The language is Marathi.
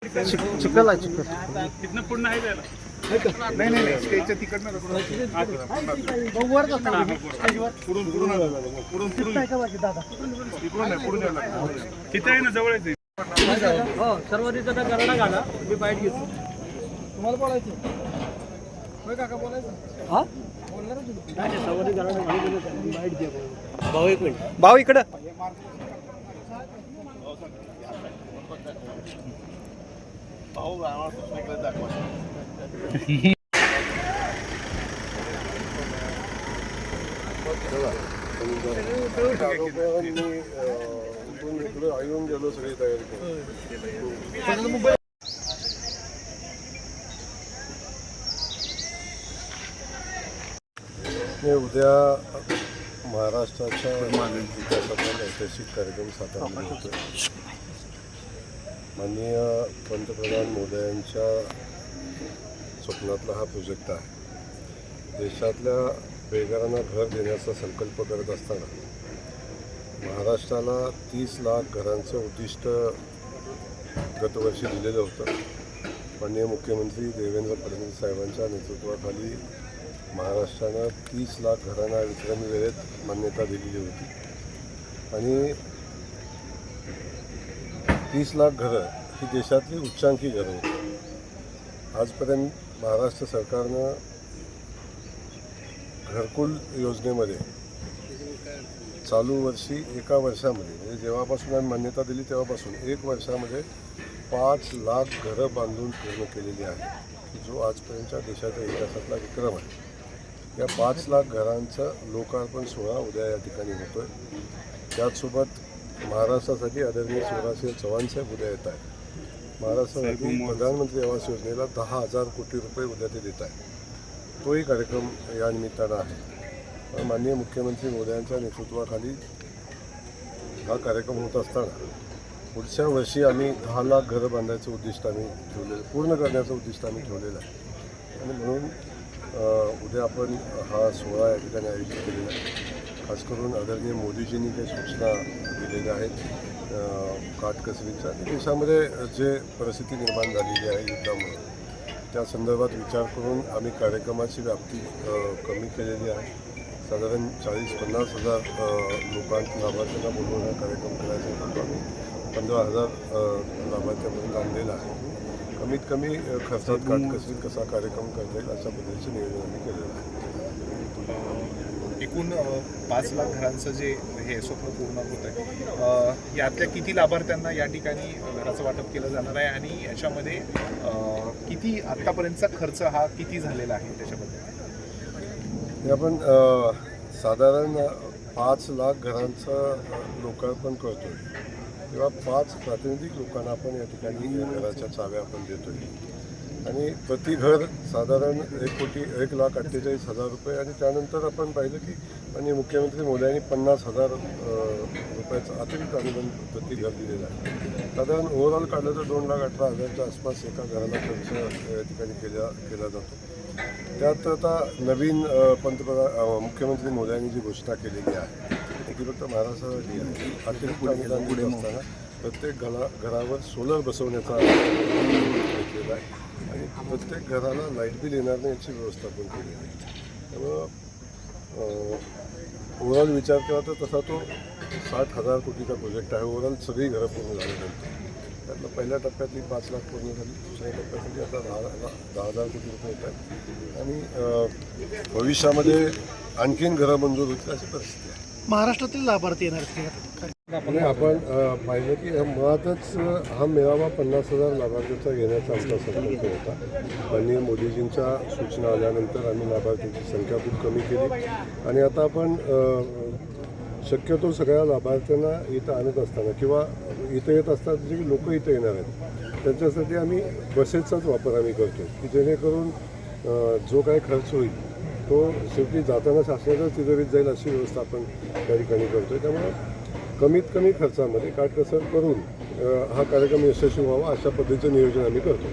चिखल आहे चिखल. तिथनं पूर्ण आहे जायला. नाही नाही नाही स्टेजच्या तिकडनं वर जातो पुढून पुढून पुढून पुढून इकडून नाही पुढून यायला लागतं. किती आहे ना जवळ आहे ते. हो सर्व तिथं गरडा घाला मी बाईट घेतो. तुम्हाला बोलायचं होय काका बोलायचं हा बोलणार नाही सर्व गरडा घालून बाईट घे. भाऊ एक मिनिट भाऊ इकडं. येऊन गेलो सगळी तयारी उद्या महाराष्ट्राच्या इतिहासातला ऐतिहासिक कार्यक्रम सातारमध्ये होतो. माननीय पंतप्रधान मोदयांच्या स्वप्नातला हा प्रोजेक्ट आहे. देशातल्या बेघरांना घर देण्याचा संकल्प करत असताना महाराष्ट्राला 30 लाख घरांचं उद्दिष्ट गतवर्षी दिलेलं होतं. माननीय मुख्यमंत्री देवेंद्र फडणवीस साहेबांच्या नेतृत्वाखाली महाराष्ट्रानं 30 लाख घरांना विक्रमी वेळेत मान्यता दिलेली होती आणि 30 लाख घरं ही देशातली उच्चांकी घरं होती. आजपर्यंत महाराष्ट्र सरकारनं घरकुल योजनेमध्ये चालू वर्षी एका वर्षामध्ये म्हणजे जेव्हापासून आम्ही मान्यता दिली तेव्हापासून 1 वर्षामध्ये 5 लाख घरं बांधून पूर्ण केलेली आहे, जो आजपर्यंतच्या देशाच्या इतिहासातला विक्रम आहे. या 5 लाख घरांचं लोकार्पण सोहळा उद्या या ठिकाणी होतो आहे. त्याचसोबत महाराष्ट्रासाठी आदरणीय शिवराजसिंह चव्हाण साहेब उद्या येत आहेत. महाराष्ट्रासाठी प्रधानमंत्री आवास योजनेला 10,000 कोटी रुपये उद्या ते देत आहेत. तोही कार्यक्रम या निमित्तानं आहे. माननीय मुख्यमंत्री मोदयांच्या नेतृत्वाखाली हा कार्यक्रम होत असताना पुढच्या वर्षी आम्ही 10 लाख घरं बांधायचं उद्दिष्ट आम्ही ठेवलेलं पूर्ण करण्याचं उद्दिष्ट आम्ही ठेवलेलं आहे आणि म्हणून उद्या आपण हा सोहळा या ठिकाणी आयोजित केलेला आहे. खास करून आदरणीय मोदीजींनी काही सूचना दिलेल्या आहेत काटकसरीच्या. देशामध्ये जे परिस्थिती निर्माण झालेली आहे युद्धामुळे त्या संदर्भात विचार करून आम्ही कार्यक्रमाची व्याप्ती कमी केलेली आहे. साधारण 40-50 हजार लाभार्थ्यांना बोलवून हा कार्यक्रम करायचा होता. आम्ही 15,000 लाभार्थ्यांपर्यंत आणलेला आहे. कमीत कमी खर्चात काटकसरीत कसा कार्यक्रम करता येईल अशा पद्धतीचं नियोजन आम्ही केलेलं आहे. एकूण 5 लाख घरांचं जे हे स्वप्न पूर्ण होत आहे, यातल्या किती लाभार्थ्यांना या ठिकाणी घराचं वाटप केलं जाणार आहे आणि याच्यामध्ये किती आत्तापर्यंतचा खर्च हा किती झालेला आहे त्याच्याबद्दल? आपण साधारण 5 लाख घरांचं लोकार्पण करतो आहे तेव्हा 5 प्रातिनिधिक लोकांना आपण या ठिकाणी घराच्या चाव्या आपण देतो आहे आणि प्रति घर साधारण 1,48,000 रुपये आणि त्यानंतर आपण पाहिलं की आणि मुख्यमंत्री मोदयांनी 50,000 रुपयाचं अतिरिक्त अनुदान प्रति घर दिलेलं आहे. साधारण ओव्हरऑल काढलं तर 2,18,000च्या आसपास एका घराला खर्च या ठिकाणी केला जातो. त्यात आता नवीन मुख्यमंत्री मोदयांनी जी घोषणा केलेली आहे ती फक्त महाराष्ट्रासाठी आहे. अतिरिक्त अनुदान पुढे असताना प्रत्येक घरावर सोलर बसवण्याचा घेतलेला आहे आणि प्रत्येक घराला लाईट बिल येणार नाही याची व्यवस्था पण केलेली आहे. त्यामुळं ओव्हरऑल विचार केला तर तसा तो 60,000 कोटीचा प्रोजेक्ट आहे. ओव्हरऑल सगळी घरं पूर्ण झाल्यानंतर त्यातलं पहिल्या टप्प्यातली 5 लाख पूर्ण झाली. दुसऱ्या टप्प्यासाठी आता 10,000 कोटी रुपये येत आहेत आणि भविष्यामध्ये आणखीन घरं मंजूर होतील अशी परिस्थिती आहे. महाराष्ट्रातील लाभार्थी येणार आणि आपण पाहिलं की मुळातच हा मेळावा 50,000 लाभार्थ्यांचा घेण्याचा आमचा संकल्प होता. माननीय मोदीजींच्या सूचना आल्यानंतर आम्ही लाभार्थ्यांची संख्या खूप कमी केली आणि आता आपण शक्यतो सगळ्या लाभार्थ्यांना इथं आणत असताना किंवा इथं येत असताना जे लोक इथं येणार आहेत त्यांच्यासाठी आम्ही बसेसचाच वापर आम्ही करतो की जेणेकरून जो काही खर्च होईल तो शेवटी जाताना शासनाच्या तिजोरीत जाईल अशी व्यवस्था आपण त्या ठिकाणी करतो आहे. त्यामुळे कमीत कमी खर्चामध्ये काटकसर करून हा कार्यक्रम यशस्वी व्हावा अशा पद्धतीचं नियोजन आम्ही करतो.